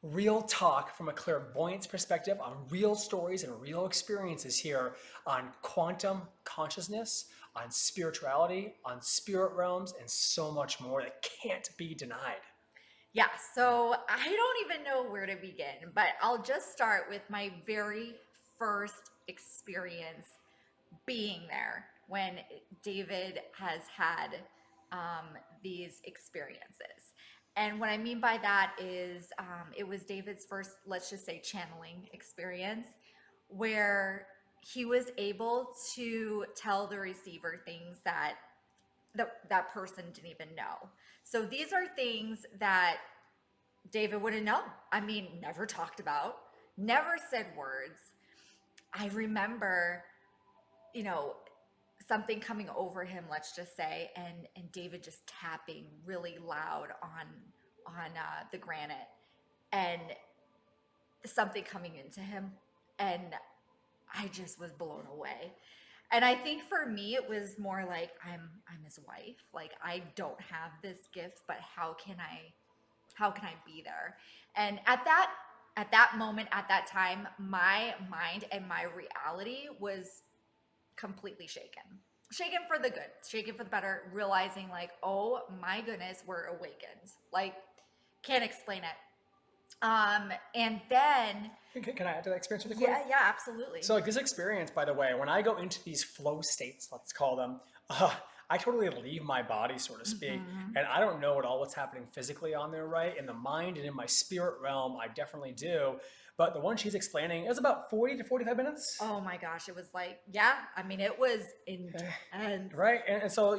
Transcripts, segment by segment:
Real talk from a clairvoyance perspective on real stories and real experiences here on quantum consciousness, on spirituality, on spirit realms, and so much more that can't be denied. Yeah, so I don't even know where to begin, but I'll just start with my very first experience being there when David has had these experiences. And what I mean by that is it was David's first, let's just say, channeling experience where he was able to tell the receiver things that person didn't even know. So these are things that David wouldn't know. I mean, never talked about, never said words. I remember, you know, something coming over him, let's just say, and David just tapping really loud on the granite, and something coming into him, and I just was blown away. And I think for me it was more like I'm his wife. Like I don't have this gift, but how can I be there? And at that moment, at that time, my mind and my reality was completely shaken. Shaken for the good, shaken for the better, realizing like, oh my goodness, we're awakened. Like, can't explain it. And then Can I add to that experience really quick? yeah, yeah, absolutely. So, like this experience, by the way, when I go into these flow states, let's call them, I totally leave my body, so to speak, Hmm. and I don't know at all what's happening physically on there, right? In the mind and in my spirit realm, I definitely do. But the one she's explaining, it was about 40 to 45 minutes. Oh my gosh, it was like, yeah, I mean, it was intense. Right? And so,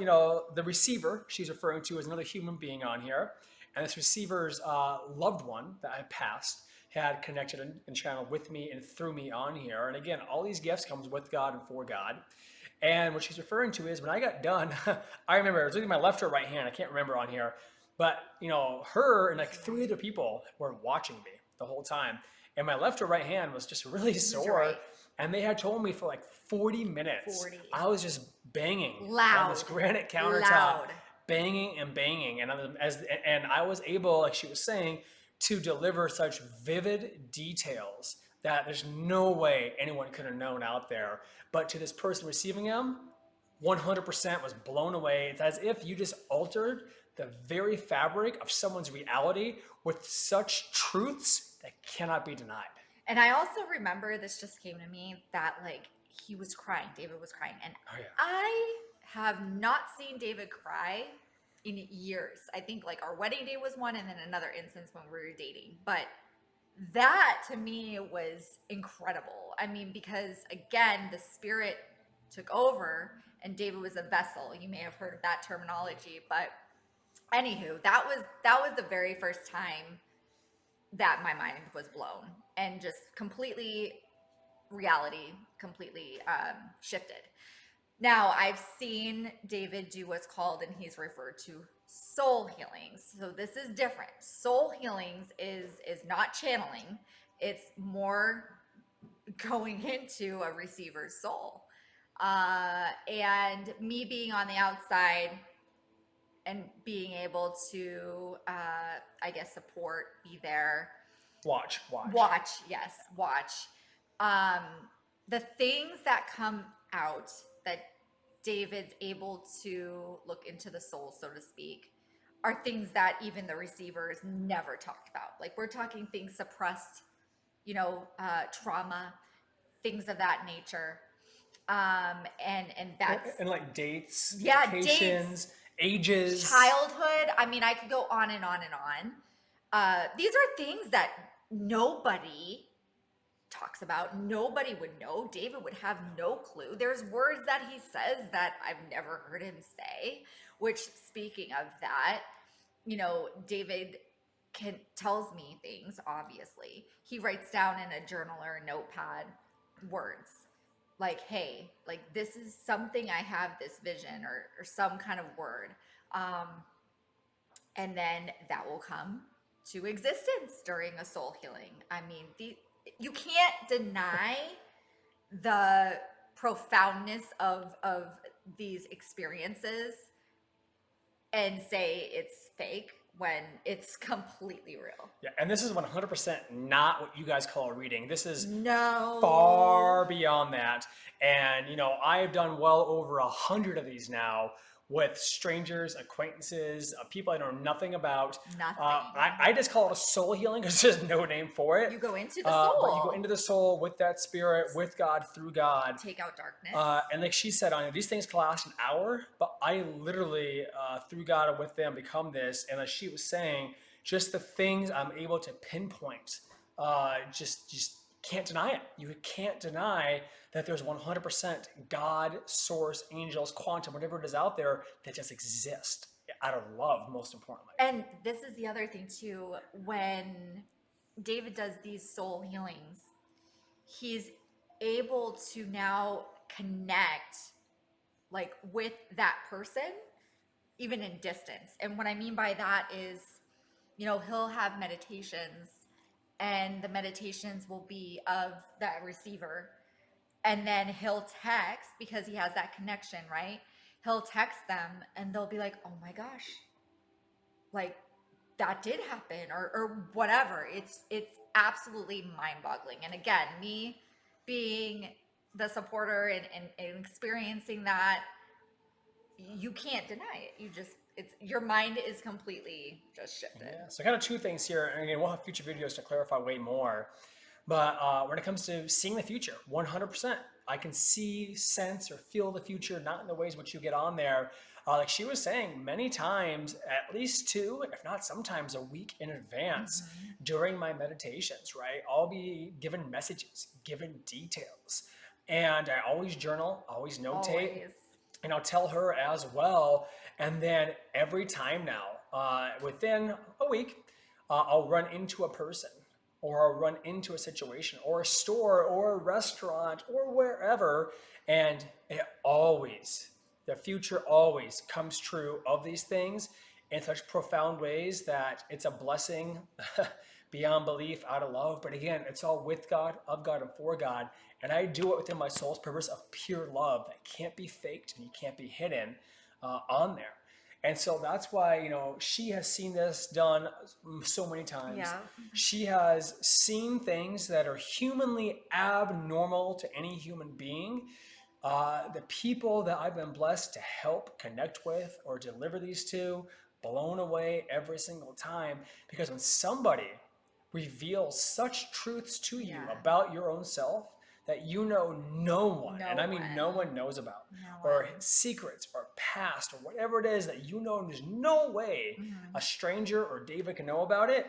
the receiver she's referring to is another human being on here. And this receiver's loved one that I passed had connected and channeled with me and through me on here. And again, all these gifts comes with God and for God. And what she's referring to is when I got done, I remember it was either my left or right hand. I can't remember on here. But, her and like three other people were watching me the whole time. And my left or right hand was just really It was right. sore. And they had told me for like 40 minutes, 40. I was just banging on this Loud. granite countertop, Loud. banging and banging. And I was able, like she was saying, to deliver such vivid details that there's no way anyone could have known out there. But to this person receiving them, 100% was blown away. It's as if you just altered the very fabric of someone's reality with such truths that cannot be denied. And I also remember, this just came to me, that like he was crying. David was crying. And Oh, yeah. I have not seen David cry in years. I think like our wedding day was one, and then another instance when we were dating. But that to me was incredible. I mean, because again, the spirit took over and David was a vessel. You may have heard of that terminology, but anywho, that was the very first time that my mind was blown and just completely reality completely shifted. Now, I've seen David do what's called, and he's referred to, soul healings. So this is different. Soul healings is not channeling. It's more going into a receiver's soul. And me being on the outside and being able to, I guess, support, be there, Watch. watch, yes, watch. Um, the things that come out that David's able to look into the soul, so to speak, are things that even the receivers never talked about. Like we're talking things suppressed, trauma, things of that nature. And that's, And like dates, yeah, dates, locations, ages. childhood. I mean, I could go on and on and on. These are things that nobody talks about. Nobody would know. David would have no clue. There's words that he says that I've never heard him say, which, speaking of that, David tells me things, obviously. He writes down in a journal or a notepad words like, hey, like this is something, I have this vision, or some kind of word. Um, and then that will come to existence during a soul healing. I mean, you can't deny the profoundness of these experiences and say it's fake, when it's completely real. Yeah, and this is 100% not what you guys call a reading. This is No. far beyond that. And, I've done well over 100 of these now with strangers, acquaintances, people I know nothing about. Nothing. I just call it a soul healing because there's no name for it. You go into the But you go soul. into the soul with that spirit, with God, through God. Take out darkness. And like she said, these things can last an hour, but I literally, through God and with them, become this. And as she was saying, just the things I'm able to pinpoint, just can't deny it. You can't deny that there's 100% God, source, angels, quantum, whatever it is out there that just exist out of love, most importantly. And this is the other thing too. When David does these soul healings, he's able to now connect like with that person even in distance. And what I mean by that is, he'll have meditations, and the meditations will be of that receiver, and then he'll text because he has that connection, right? He'll text them and they'll be like, "Oh my gosh, like that did happen," or whatever. It's absolutely mind-boggling. And again, me being the supporter and experiencing that, you can't deny it. It's your mind is completely just shifted. Yeah, so kind of two things here. And again, we'll have future videos to clarify way more. But when it comes to seeing the future, 100%, I can see, sense, or feel the future, not in the ways which you get on there. Like she was saying, many times, at least 2, if not sometimes a week in advance during my meditations, right? I'll be given messages, given details. And I always journal, always notate. Always. And I'll tell her as well. And then every time now, within a week, I'll run into a person, or I'll run into a situation, or a store, or a restaurant, or wherever, and the future always comes true of these things in such profound ways that it's a blessing beyond belief, out of love. But again, it's all with God, of God, and for God. And I do it within my soul's purpose of pure love that can't be faked and you can't be hidden on there. And so that's why, she has seen this done so many times. Yeah. She has seen things that are humanly abnormal to any human being. The people that I've been blessed to help connect with or deliver these to, blown away every single time. Because when somebody reveals such truths to you about your own self that no one, and I mean no one knows about, or secrets or past or whatever it is that there's no way a stranger or David can know about it,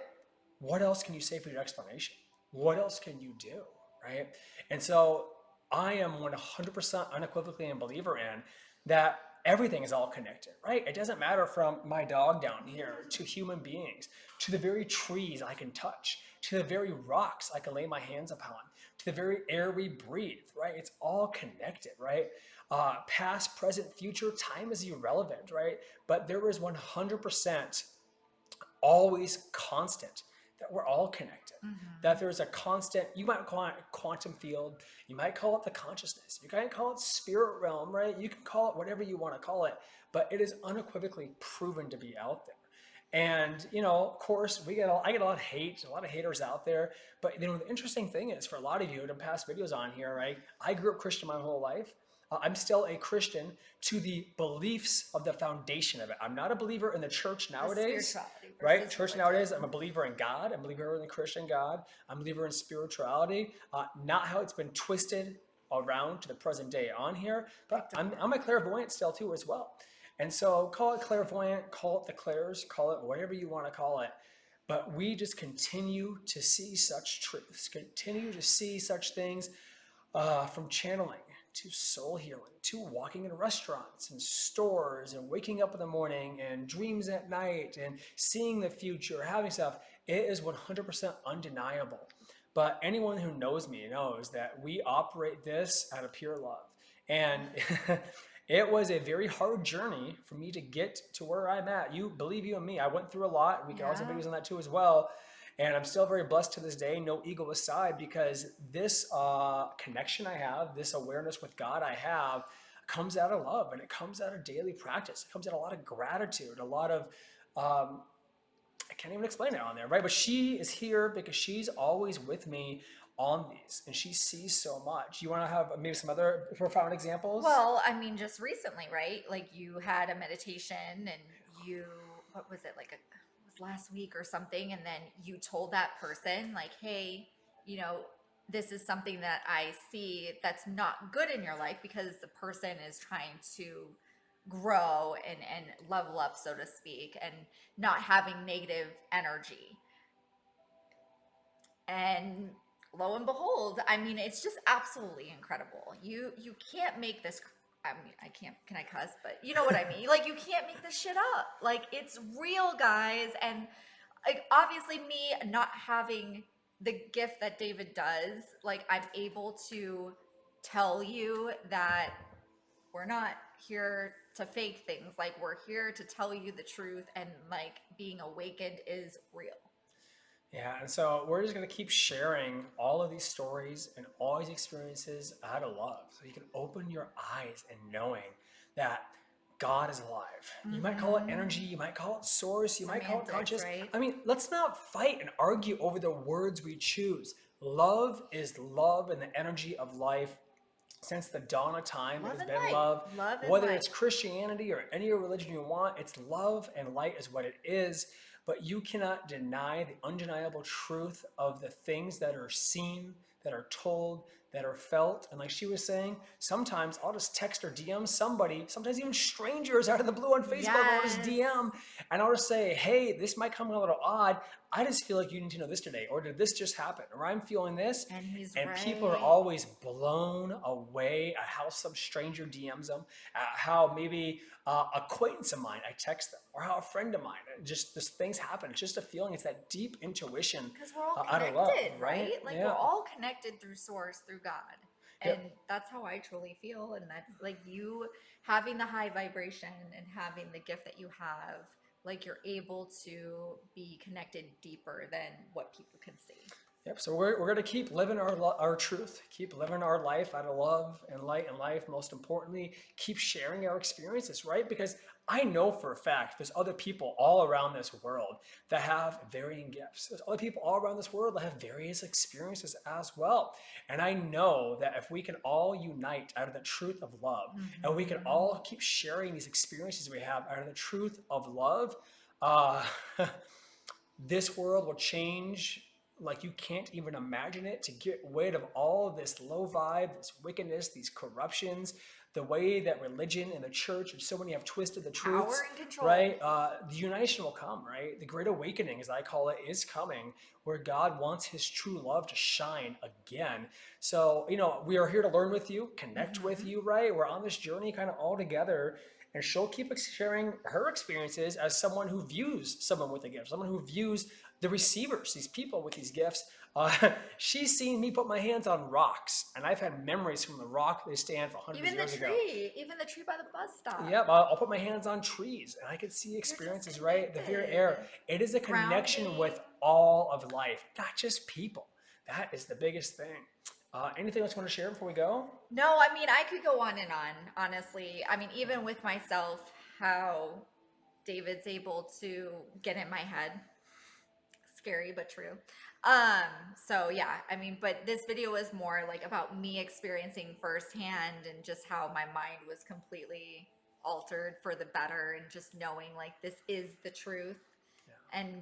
what else can you say for your explanation? What else can you do, right? And so I am 100% unequivocally a believer in that everything is all connected, right? It doesn't matter from my dog down here to human beings, to the very trees I can touch, to the very rocks I can lay my hands upon, to the very air we breathe, right? It's all connected, right? Past, present, future, time is irrelevant, right? But there is 100% always constant that we're all connected. That there's a constant, you might call it quantum field, you might call it the consciousness, you might call it spirit realm, right? You can call it whatever you want to call it, but it is unequivocally proven to be out there. And, of course, I get a lot of hate, a lot of haters out there. But, the interesting thing is, for a lot of you, to past videos on here, right? I grew up Christian my whole life. I'm still a Christian to the beliefs of the foundation of it. I'm not a believer in the church nowadays, right? Church nowadays, I'm a believer in God. I'm a believer in the Christian God. I'm a believer in spirituality, not how it's been twisted around to the present day on here. But I'm a clairvoyant still too as well. And so call it clairvoyant, call it the clairs, call it whatever you want to call it. But we just continue to see such truths, continue to see such things from channeling to soul healing, to walking in restaurants and stores and waking up in the morning and dreams at night and seeing the future, having stuff. It is 100% undeniable. But anyone who knows me knows that we operate this out of pure love. And it was a very hard journey for me to get to where I'm at. Believe you and me, I went through a lot. We can also have videos on that too as well. And I'm still very blessed to this day, no ego aside, because this connection I have, this awareness with God I have, comes out of love, and it comes out of daily practice. It comes out of a lot of gratitude, a lot of I can't even explain it on there, right? But she is here because she's always with me on these, and she sees so much. You want to have maybe some other profound examples? Well, I mean, just recently, right? Like you had a meditation and you, what was it, like it was last week or something, and then you told that person, like, hey, you know, this is something that I see that's not good in your life because the person is trying to grow and level up, so to speak, and not having negative energy. And lo and behold, I mean, it's just absolutely incredible. You can't make this. I mean, I can't. Can I cuss? But you know what I mean. Like you can't make this shit up. Like it's real, guys. And like obviously, me not having the gift that David does, like I'm able to tell you that we're not here to fake things. Like we're here to tell you the truth, and like being awakened is real. Yeah, and so we're just going to keep sharing all of these stories and all these experiences out of love. So you can open your eyes and knowing that God is alive. You might call it energy, you might call it source, you might call it Semantics, conscious. right? I mean, let's not fight and argue over the words we choose. Love is love and the energy of life. Since the dawn of time, it Love has and been light. love. Love and Whether it's light. Christianity or any religion you want, it's love and light is what it is. But you cannot deny the undeniable truth of the things that are seen, that are told, that are felt. And like she was saying, sometimes I'll just text or DM somebody, sometimes even strangers out of the blue on Facebook, I'll just Yes. DM and I'll just say, hey, this might come a little odd. I just feel like you need to know this today. Or did this just happen? Or I'm feeling this. And he's And people are right. always blown away at how some stranger DMs them, at how maybe acquaintance of mine, I text them, or how a friend of mine, just things happen. It's just a feeling. It's that deep intuition Because we're all out of love, connected, right? right? Like we're Yeah. all connected through source, through God. And Yep. that's how I truly feel. And that's like you having the high vibration and having the gift that you have, like you're able to be connected deeper than what people can see. Yep. So we're going to keep living our truth, keep living our life out of love and light and life. Most importantly, keep sharing our experiences, right? Because I know for a fact there's other people all around this world that have varying gifts. There's other people all around this world that have various experiences as well. And I know that if we can all unite out of the truth of love, and we can all keep sharing these experiences we have out of the truth of love, uh, this world will change like you can't even imagine it, to get rid of all of this low vibe, this wickedness, these corruptions, the way that religion and the church and so many have twisted the truths, Power and control. right? The unition will come, right? The great awakening, as I call it, is coming, where God wants his true love to shine again. So, we are here to learn with you, connect with you, right? We're on this journey kind of all together. And she'll keep sharing her experiences as someone who views someone with a gift, someone who views the receivers, these people with these gifts. She's seen me put my hands on rocks, and I've had memories from the rock they stand for hundreds Even of the years ago. tree, even the tree by the bus stop. Yep, I'll put my hands on trees, and I can see You're just experiences, right? The very air. connected. It is a connection Grounding. with all of life, not just people. That is the biggest thing. Anything else you want to share before we go? No, I mean, I could go on and on, honestly. I mean, even with myself, how David's able to get in my head. Scary, but true. So yeah, I mean, but this video is more like about me experiencing firsthand and just how my mind was completely altered for the better and just knowing like this is the truth and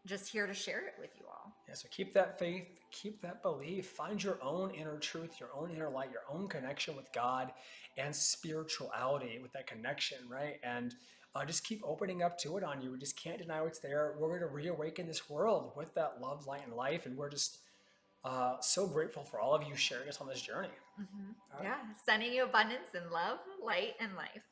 just here to share it with you all. Yeah, so keep that faith, keep that belief, find your own inner truth, your own inner light, your own connection with God and spirituality with that connection, right? And just keep opening up to it on you. We just can't deny what's there. We're going to reawaken this world with that love, light, and life. And we're just so grateful for all of you sharing us on this journey. Yeah, sending you abundance and love, light, and life.